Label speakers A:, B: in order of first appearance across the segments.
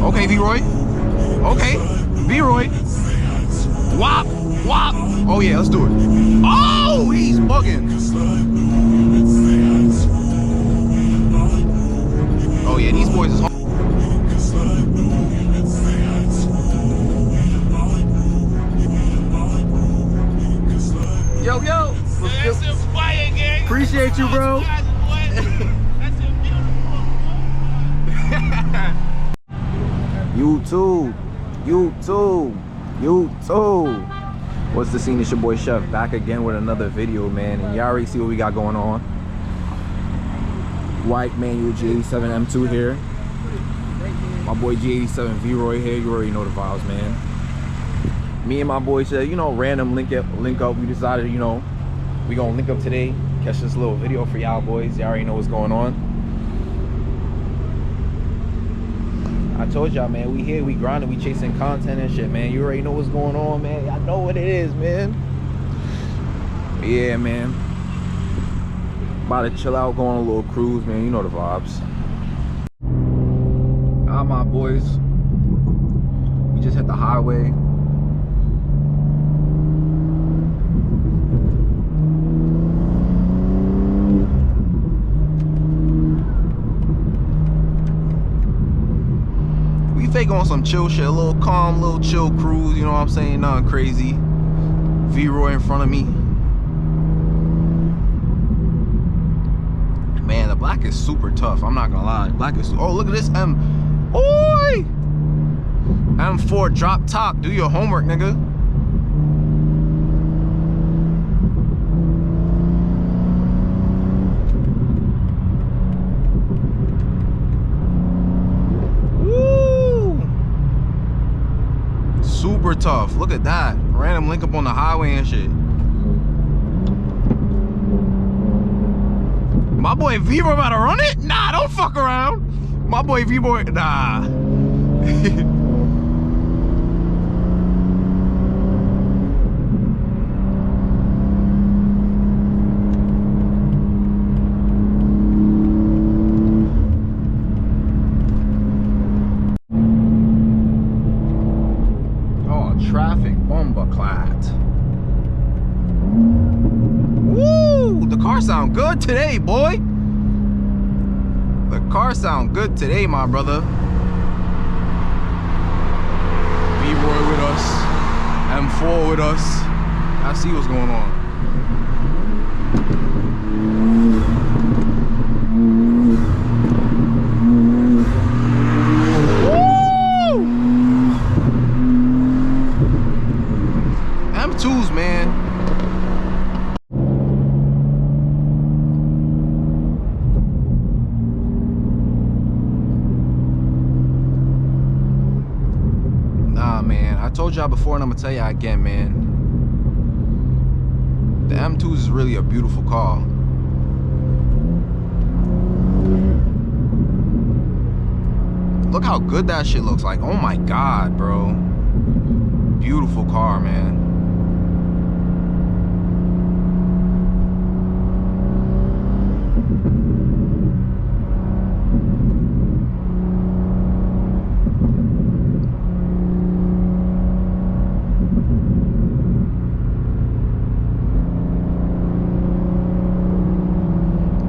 A: Okay, V-Roy. Okay, V-Roy. Wop, wop. Oh yeah, let's do it. Oh, he's bugging. Oh yeah, these boys is hard. Yo, yo.
B: That's a fire, gang.
A: Appreciate you, bro.
B: That's a
A: YouTube, YouTube, YouTube. What's the scene? It's your boy Chef back again with another video, man. And you already see what we got going on. White manual G87 M2 here. My boy G87 V-Roy here. You already know the vibes, man. Me and my boy said, you know, random link up. We decided, you know, we gonna link up today. Catch this little video for y'all boys. Y'all already know what's going on. I told y'all, man, we here, we grinding, we chasing content and shit, man. You already know what's going on, man. Y'all know what it is, man. Yeah, man. About to chill out, go on a little cruise, man. You know the vibes. All my boys. We just hit the highway. They on some chill shit, a little calm, little chill cruise, you know what I'm saying? Nothing crazy. V-Roy in front of me. Man, the black is super tough. I'm not gonna lie. Black is. Oh, look at this M. Oi! M4 drop top. Do your homework, nigga. Super tough. Look at that. Random link up on the highway and shit. My boy V-Boy about to run it? Nah, don't fuck around. My boy V-Boy, nah. Traffic bomba clat. Woo! The car sound good today, boy. The car sound good today, my brother. B-Roy with us. M4 with us. I see what's going on. M2s, man. Nah, man. I told y'all before and I'm gonna tell y'all again, man. The M2s is really a beautiful car. Look how good that shit looks like. Oh my God, bro. Beautiful car, man.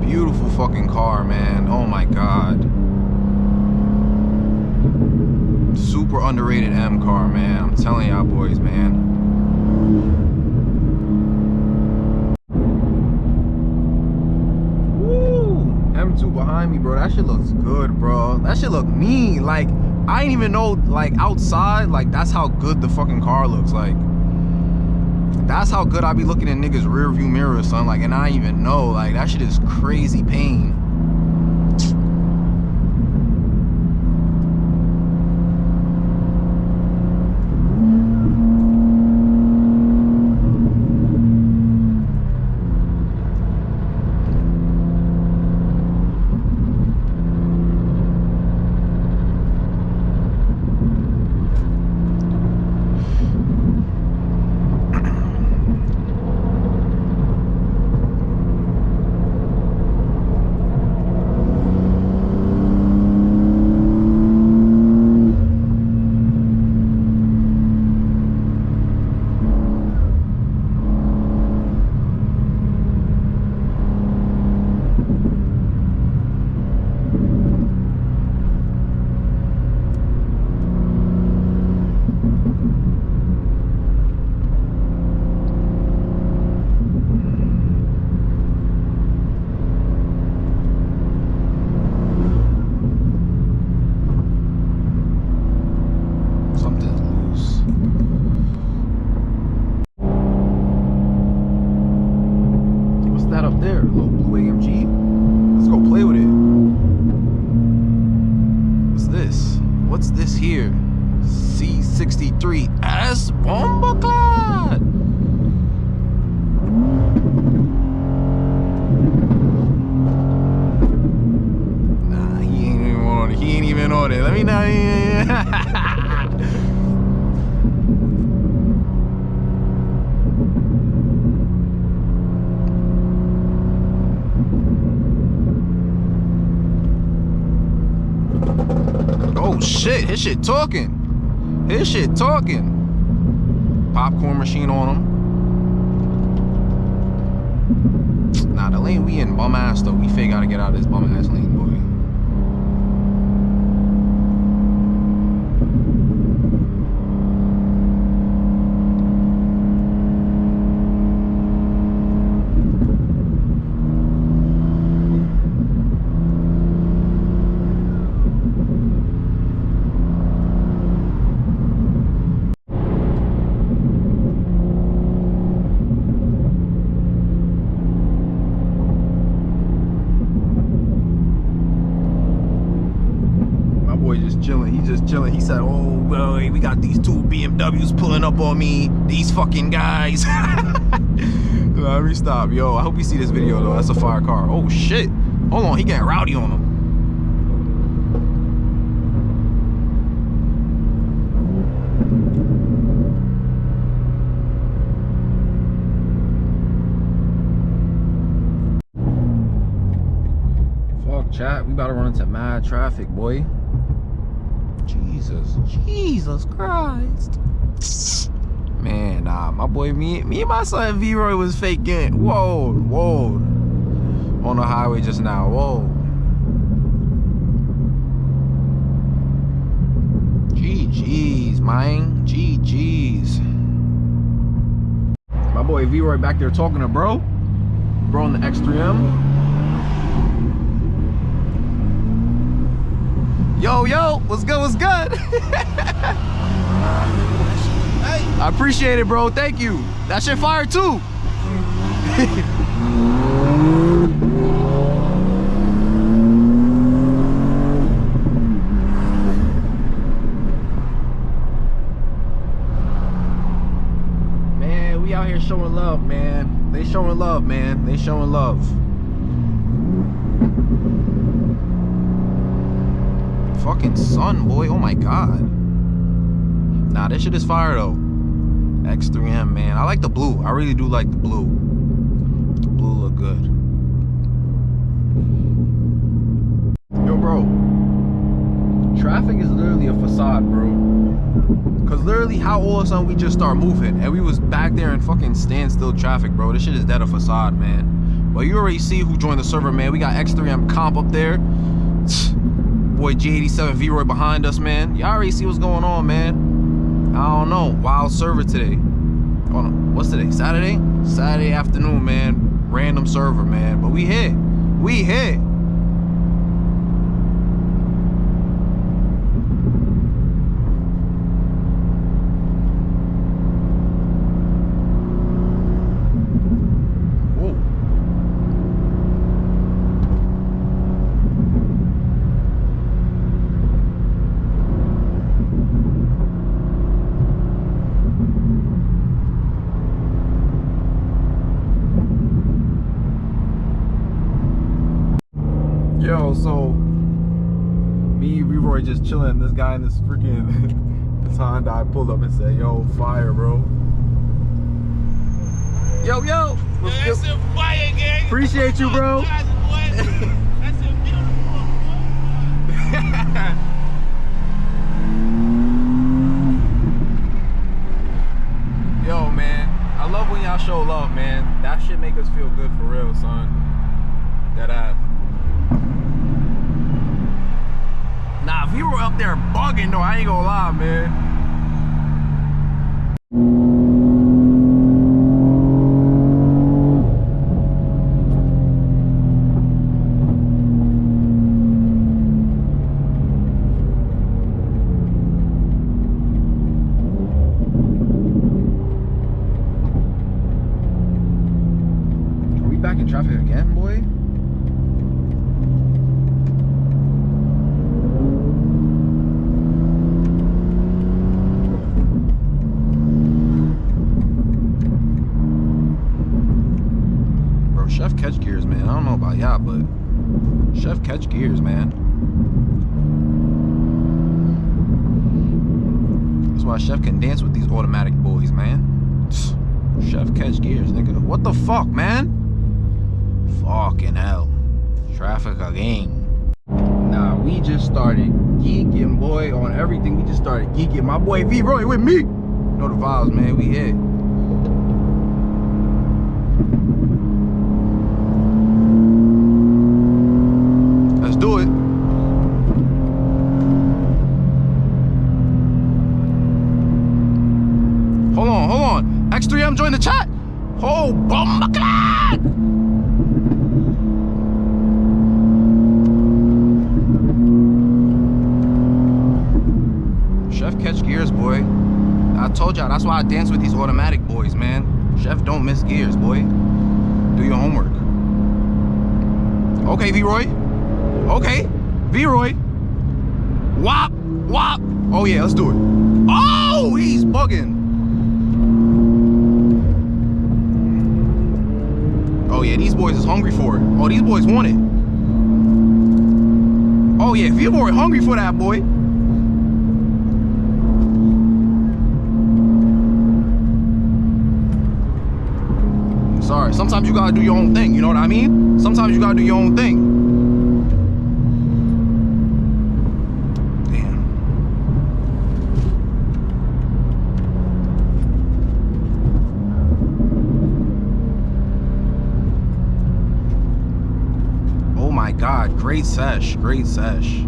A: Beautiful fucking car, man. Oh my God. Super underrated M car, man. I'm telling y'all boys, man. Woo! M2 behind me, bro. That shit looks good, bro. That shit look mean. Like, I ain't even know, like, outside, like, that's how good the fucking car looks. Like, that's how good I be looking in niggas' rear view mirror, son. Like, and I ain't even know. Like, that shit is crazy pain. What's this here? C63S Bombaclad. Nah, he ain't even on it. He ain't even on it. Let me know. Oh shit, his shit talking. His shit talking. Popcorn machine on him. Nah, the lane we in bum ass though. We fake gotta get out of this bum ass lane, boy. Just chilling. He's just chilling. He said, "Oh, well, we got these two BMWs pulling up on me. These fucking guys." Let me stop, yo. I hope you see this video though. That's a fire car. Oh shit! Hold on, he getting rowdy on him. Fuck, chat. We about to run into mad traffic, boy. Jesus Christ. Man, nah, my boy, me and my son V-Roy was faking. Whoa. On the highway just now, whoa. GG's, man, GG's. My boy V-Roy back there talking to bro in the X3M. Yo, what's good? I appreciate it, bro. Thank you. That shit fire too. Man, we out here showing love, man. They showing love, man. They showing love. Fucking sun, boy. Oh my god. Nah, this shit is fire though. X3M, man. I like the blue. I really do like the blue. The blue look good. Yo, bro. Traffic is literally a facade, bro. Cause literally, how all of a sudden we just start moving and we was back there in fucking standstill traffic, bro. This shit is dead a facade, man. But you already see who joined the server, man. We got X3M comp up there. Boy G87 V-Roy behind us, man. Y'all already see what's going on, man. I don't know. Wild server today. Hold on. What's today? Saturday? Saturday afternoon, man. Random server, man. But we hit. We hit. Yo, so me, V-Roy just chilling. This guy in this freaking this Honda pulled up and said, "Yo, fire, bro." Yo,
B: That's a fire, gang.
A: appreciate you, bro.
B: That's a beautiful.
A: Yo, man, I love when y'all show love, man. That shit make us feel good for real, son. That ass. Nah, if we were up there bugging, though, I ain't gonna lie, man. Are we back in traffic again, boy? yeah, but Chef catch gears, man. That's why Chef can dance with these automatic boys, man. Chef catch gears, nigga. What the fuck, man? Fucking hell. Traffic again. Nah, we just started geeking, boy, on everything. We just started geeking. My boy V-Roy with me. You know the vibes, man. We here. Let's do it. Hold on. X3M join the chat. Oh, bomba clad. Chef catch gears, boy. I told y'all, that's why I dance with these automatic boys, man. Chef don't miss gears, boy. Do your homework. Okay, V-Roy. Okay, V-Roy. Wop, wop. Oh yeah, let's do it. Oh, he's bugging. Oh yeah, these boys is hungry for it. Oh, these boys want it. Oh yeah, V-Roy hungry for that, boy. Sorry, sometimes you gotta do your own thing, you know what I mean? Sometimes you gotta do your own thing. Damn. Oh my God, great sesh, great sesh.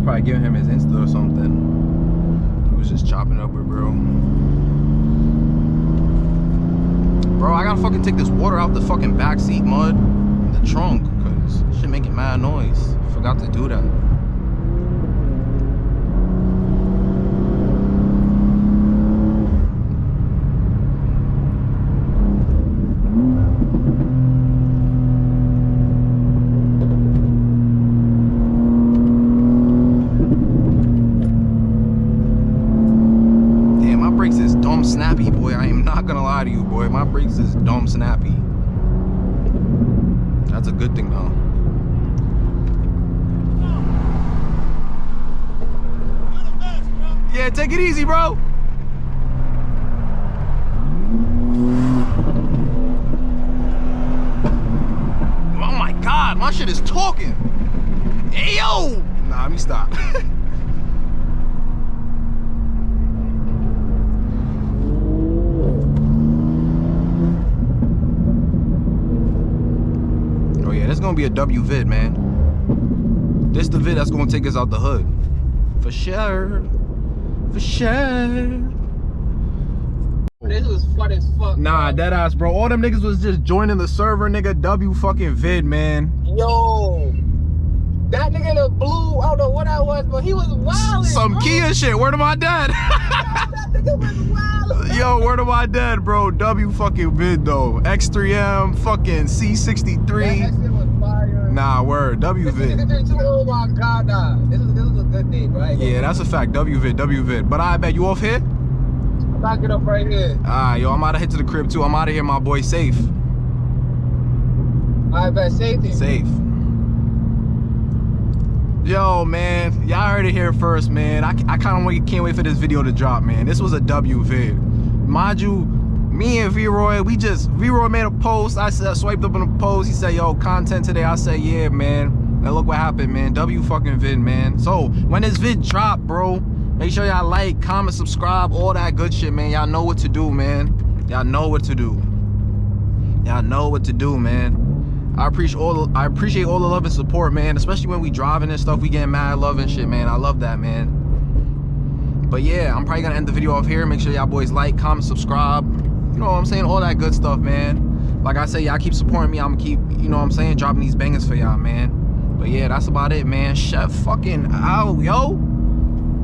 A: Probably giving him his Insta or something. He was just chopping up with bro. Bro, I gotta fucking take this water out the fucking backseat mud in the trunk because shit making mad noise. Forgot to do that. Snappy, boy. I am not gonna lie to you, boy. My brakes is dumb snappy. That's a good thing though. Yeah, take it easy, bro. Oh my God, my shit is talking. Hey yo! Nah, let me stop. It's gonna be a W vid, man. This the vid that's gonna take us out the hood. For sure. For sure.
C: This was fun as fuck.
A: Nah, dead ass, bro. All them niggas was just joining the server, nigga. W fucking vid, man.
C: Yo. That nigga in the blue, I don't know what that was, but he was wildin'.
A: Some bro. Kia shit. Word of my dad.
C: That nigga was wildin'.
A: Yo, word of my dad, bro. W fucking vid, though. X3M, fucking C63.
C: That shit was fire.
A: Nah, word. W vid.
C: Oh my God, nah. This is a good day, right?
A: Yeah, that's a fact. W vid, W vid. But I bet you off here?
C: I'm backing up right here.
A: Alright, yo, I'm out of hit to the crib, too. I'm out of here, my boy. Safe.
C: I bet safety.
A: Safe. Yo, man, y'all heard it here first, man. I kind of can't wait for this video to drop, man. This was a W vid. Mind you, me and V-Roy, V-Roy made a post. I swiped up on the post. He said, yo, content today. I said, yeah, man. And look what happened, man. W fucking vid, man. So, when this vid drop, bro, make sure y'all like, comment, subscribe, all that good shit, man. Y'all know what to do, man. Y'all know what to do. Y'all know what to do, man. I appreciate all the love and support, man. Especially when we driving and stuff, we getting mad love and shit, man. I love that, man. But yeah, I'm probably gonna end the video off here. Make sure y'all boys like, comment, subscribe. You know what I'm saying? All that good stuff, man. Like I say, y'all keep supporting me. I'm gonna keep, you know what I'm saying, dropping these bangers for y'all, man. But yeah, that's about it, man. Chef fucking out, yo.